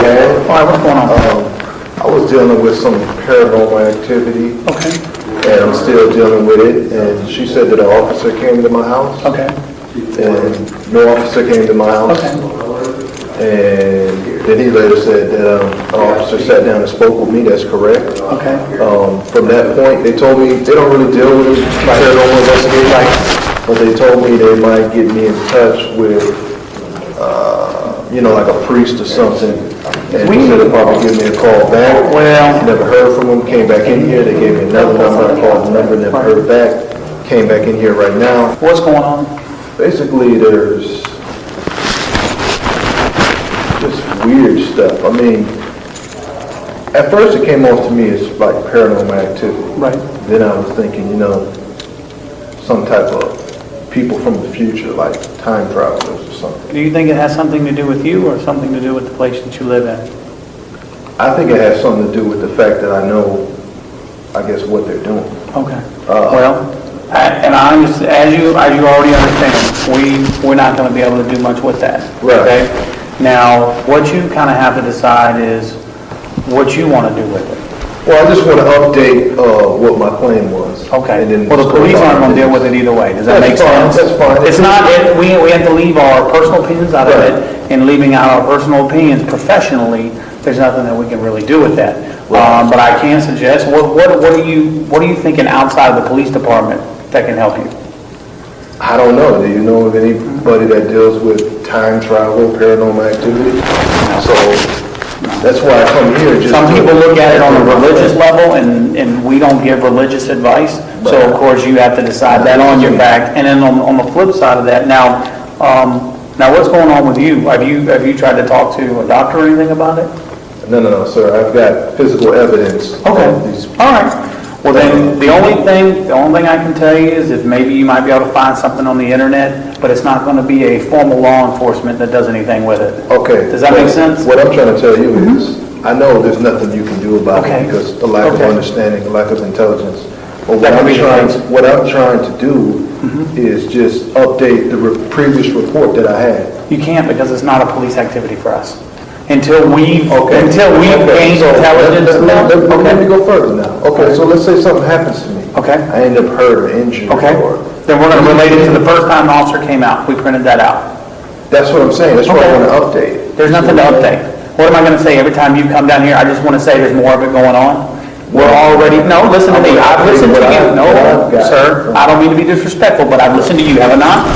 had. All right, what's going on? I was dealing with some paranormal activity, Okay, and I'm still dealing with it. And she said that an officer came to my house, okay, and no officer came to my house. okay. And then he later said that an officer sat down and spoke with me. That's correct. Okay. From that point, they told me they don't really deal with paranormal investigations, but they told me they might get me in touch with, like a priest or something. And he said they'll probably give me a call back. Well, Never heard from them. Came back in here. They gave me another number. I called the number. Never heard back. Came back in here right now. what's going on? Basically, there's just weird stuff. I mean, at first it came off to me as like paranormal activity. Right. Then I was thinking, some type of people from the future, like time travelers or something. Do you think it has something to do with you or something to do with the place that you live in? I think it has something to do with the fact that I know, I guess, what they're doing. Okay. Well, as you already understand, we're not going to be able to do much with that. Right. Okay? Now, what you kind of have to decide is what you want to do with it. Well, I just want to update what my plan was. Okay. And then Well, the police aren't going to deal with it either way. Does that make sense? That's fine. It's not, we have to leave our personal opinions out of it, and leaving out our personal opinions professionally, there's nothing that we can really do with that. But I can suggest, what are you thinking outside of the police department that can help you? I don't know. Do you know of anybody that deals with time travel, paranormal activity? So that's why I come here. Some people look at it on a religious level, and we don't give religious advice. So of course you have to decide that on your back. And then on the flip side of that, now what's going on with you? Have you tried to talk to a doctor or anything about it? No, sir. I've got physical evidence. Okay. Of these. All right. Well, then, the only thing I can tell you is if maybe you might be able to find something on the internet, but it's not going to be a formal law enforcement that does anything with it. Okay. Does that make sense? What I'm trying to tell you is, I know there's nothing you can do about Okay. it because the lack of Okay. understanding, the lack of intelligence. But That could be the case. what I'm trying to do is just update the previous report that I had. You can't because it's not a police activity for us. Until we've Okay. gained So, intelligence. let me go further now. Okay, so let's say something happens to me. Okay. I end up hurt or injured. Okay. Or, Then we're going to relate it to the first time the officer came out. We printed that out. that's what I'm saying. That's what I Okay. want to update. There's nothing to update. What am I going to say every time you come down here? I just want to say there's more of it going on. We're already, no, listen to me. I've listened to you. No, sir, I don't mean to be disrespectful, but I've listened to you, have I not?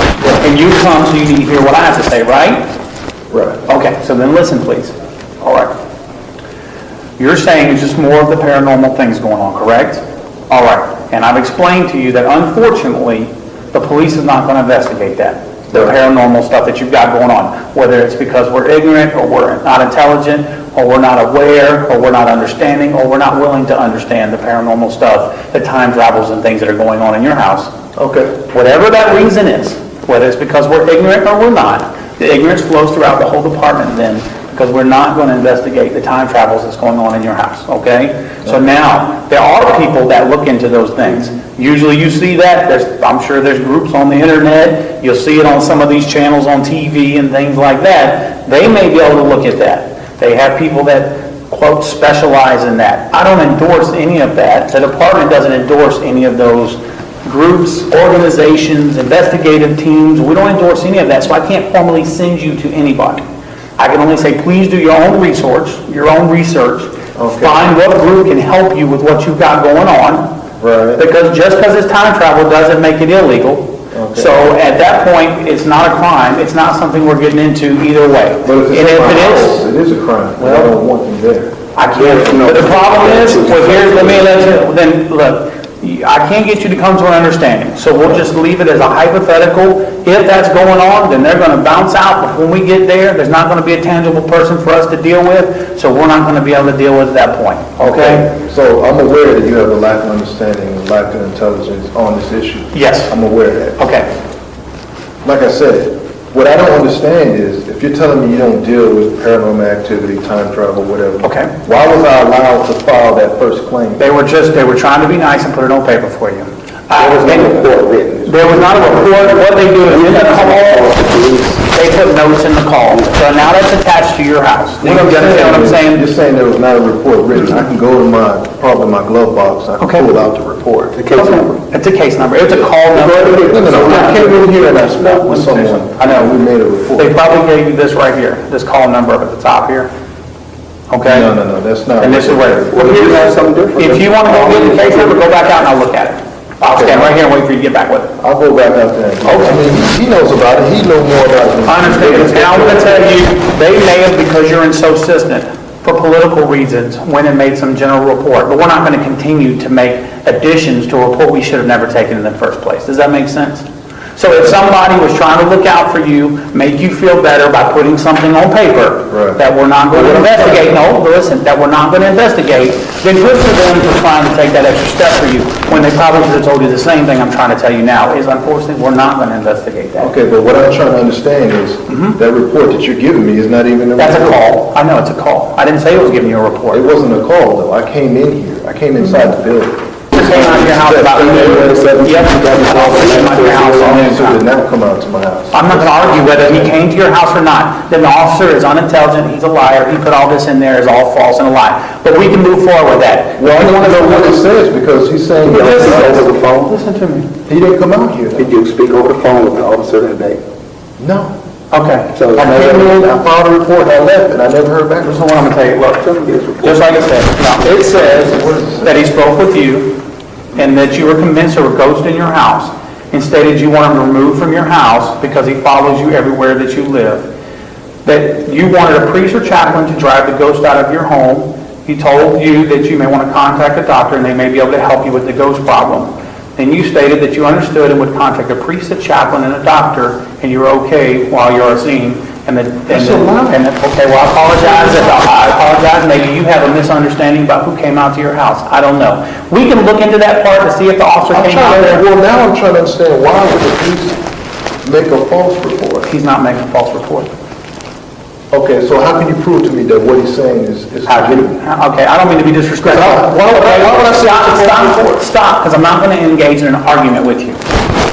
And you come, so you need to hear what I have to say, right? Right. Okay, so then listen, please. All right. You're saying it's just more of the paranormal things going on, correct? All right. And I've explained to you that unfortunately, the police is not going to investigate that. The paranormal stuff that you've got going on. Whether it's because we're ignorant, or we're not intelligent, or we're not aware, or we're not understanding, or we're not willing to understand the paranormal stuff, the time travels and things that are going on in your house. Okay. Whatever that reason is, whether it's because we're ignorant or we're not, the ignorance flows throughout the whole department then, because we're not going to investigate the time travels that's going on in your house, okay? So now, there are people that look into those things. Usually you see that, I'm sure there's groups on the internet, you'll see it on some of these channels on TV and things like that. They may be able to look at that. They have people that, quote, specialize in that. I don't endorse any of that. The department doesn't endorse any of those groups, organizations, investigative teams. We don't endorse any of that, so I can't formally send you to anybody. I can only say, please do your own research, find what group can help you with what you've got going on. Right. Because just because it's time travel doesn't make it illegal. Okay. So at that point, it's not a crime. It's not something we're getting into either way. But if it's And in if my it house, is, it is a crime. I don't want them there. I can't. But the problem is, then look, I can't get you to come to an understanding. So we'll just leave it as a hypothetical. If that's going on, then they're going to bounce out. But when we get there, there's not going to be a tangible person for us to deal with. So we're not going to be able to deal with it at that point. Okay? So I'm aware that you have a lack of understanding, a lack of intelligence on this issue. Yes. I'm aware of that. Okay. Like I said, what I don't understand is, if you're telling me you don't deal with paranormal activity, time travel, whatever. Okay. Why was I allowed to file that first claim? They were trying to be nice and put it on paper for you. There was no report written. There was not a report. What they do is in the call, they put notes in the call. So now that's attached to your house. Do you understand what I'm saying? You're saying there was not a report written. I can go to probably my glove box, I can Okay. pull out the report. It's a case number. It's a call number. No, I came in here and I spoke with someone. I know. We made a report. They probably gave you this right here, this call number up at the top here. Okay? No, that's not. And this is where, if you want to go get the case number, go back out and I'll look at it. I'll stand right here and wait for you to get back with it. I'll go back out there. I mean, he knows about it, he knows more about it. I understand. And I'm going to tell you, they may have, because you're insubsistent, for political reasons, went and made some general report. But we're not going to continue to make additions to a report we should have never taken in the first place. Does that make sense? So if somebody was trying to look out for you, make you feel better by putting something on paper Right. that we're not going to investigate, no, listen, that we're not going to investigate, then good for them for trying to take that extra step for you, when they probably should have told you the same thing I'm trying to tell you now, is unfortunately, we're not going to investigate that. Okay, but what I'm trying to understand is, that report that you're giving me is not even a report. That's a call. I know, it's a call. I didn't say I was giving you a report. It wasn't a call, though. I came in here, I came inside the building. You came out of your house about noon. Yep. Came out of your house at noon Officer time. did not come out to my house. I'm not going to argue whether he came to your house or not. Then the officer is unintelligent, he's a liar, he put all this in there as all false and a lie. But we can move forward with that. Well, I want to know what it says, because he's saying. Listen. Over the phone? Listen to me. He didn't come out here. Did you speak over the phone with the officer that day? No. Okay. So I came in, I filed a report, and I left, and I never heard back. This is what I'm going to tell you. Look, Tell me this report. just like I said, now, it says that he spoke with you and that you were convinced there were ghosts in your house and stated you want him removed from your house because he follows you everywhere that you live. That you wanted a priest or chaplain to drive the ghost out of your home. He told you that you may want to contact a doctor and they may be able to help you with the ghost problem. And you stated that you understood and would contact a priest, a chaplain, and a doctor, and you were okay while you are seen. That's a lie. Okay, well, I apologize. Maybe you have a misunderstanding about who came out to your house. I don't know. We can look into that part to see if the officer came out there. Well, now I'm trying to understand, why would the police make a false report? He's not making a false report. Okay, so how can you prove to me that what he's saying is How can- legitimate? Okay, I don't mean to be disrespectful. Why would I say Stop, because I'm not going to engage in an argument with you.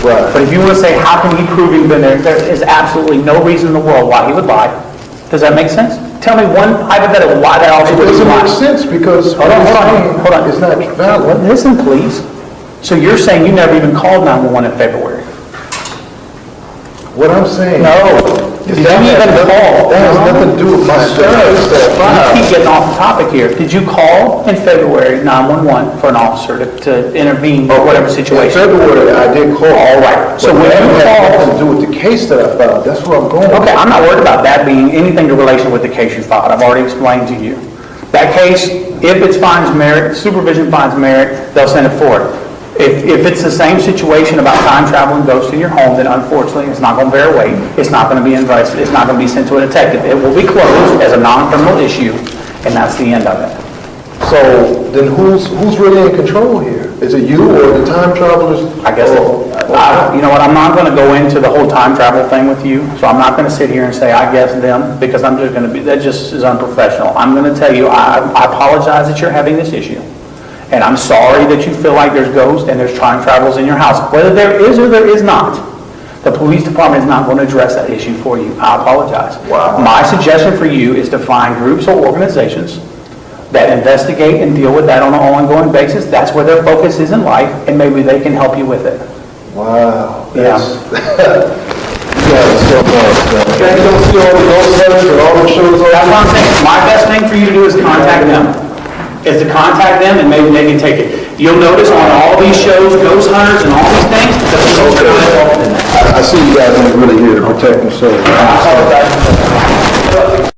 But Right. if you want to say, how can he prove he's been there, there is absolutely no reason in the world why he would lie. Does that make sense? Tell me one hypothetical why that officer It would doesn't lie. make sense, because Hold on, hold on. it's not valid. Listen, please. So you're saying you never even called 911 in February? What I'm saying. No. Did you That even has call? That has nothing to do with my service. You keep getting off the topic here. Did you call in February 911 for an officer to intervene or whatever In situation? February, I did call. All right. So But when that you had called, nothing to do with the case that I filed. That's where I'm going. okay, I'm not worried about that being anything to relation with the case you filed. I've already explained to you. That case, if it finds merit, supervision finds merit, they'll send it forward. If it's the same situation about time traveling ghosts in your home, then unfortunately, it's not going to bear weight. It's not going to be invited. It's not going to be sent to a detective. It will be closed as a non-criminal issue, and that's the end of it. So then who's really in control here? Is it you or the time travelers? I guess, you know what, I'm not going to go into the whole time travel thing with you, so I'm not going to sit here and say, I guess them, because I'm just going to be, that just is unprofessional. I'm going to tell you, I apologize that you're having this issue. And I'm sorry that you feel like there's ghosts and there's time travels in your house. Whether there is or there is not, the police department is not going to address that issue for you. I apologize. Wow. My suggestion for you is to find groups or organizations that investigate and deal with that on an ongoing basis. That's where their focus is in life, and maybe they can help you with it. Wow. Yeah. You guys are so much, man. Can't you don't see all the ghost letters and all the shows That's on? what I'm saying. My best thing for you to do is contact them. Is to contact them and maybe they can take it. You'll notice on all these shows, ghost hunters and all these things, the police are not involved in that. I see you guys aren't really here to protect themselves. I apologize.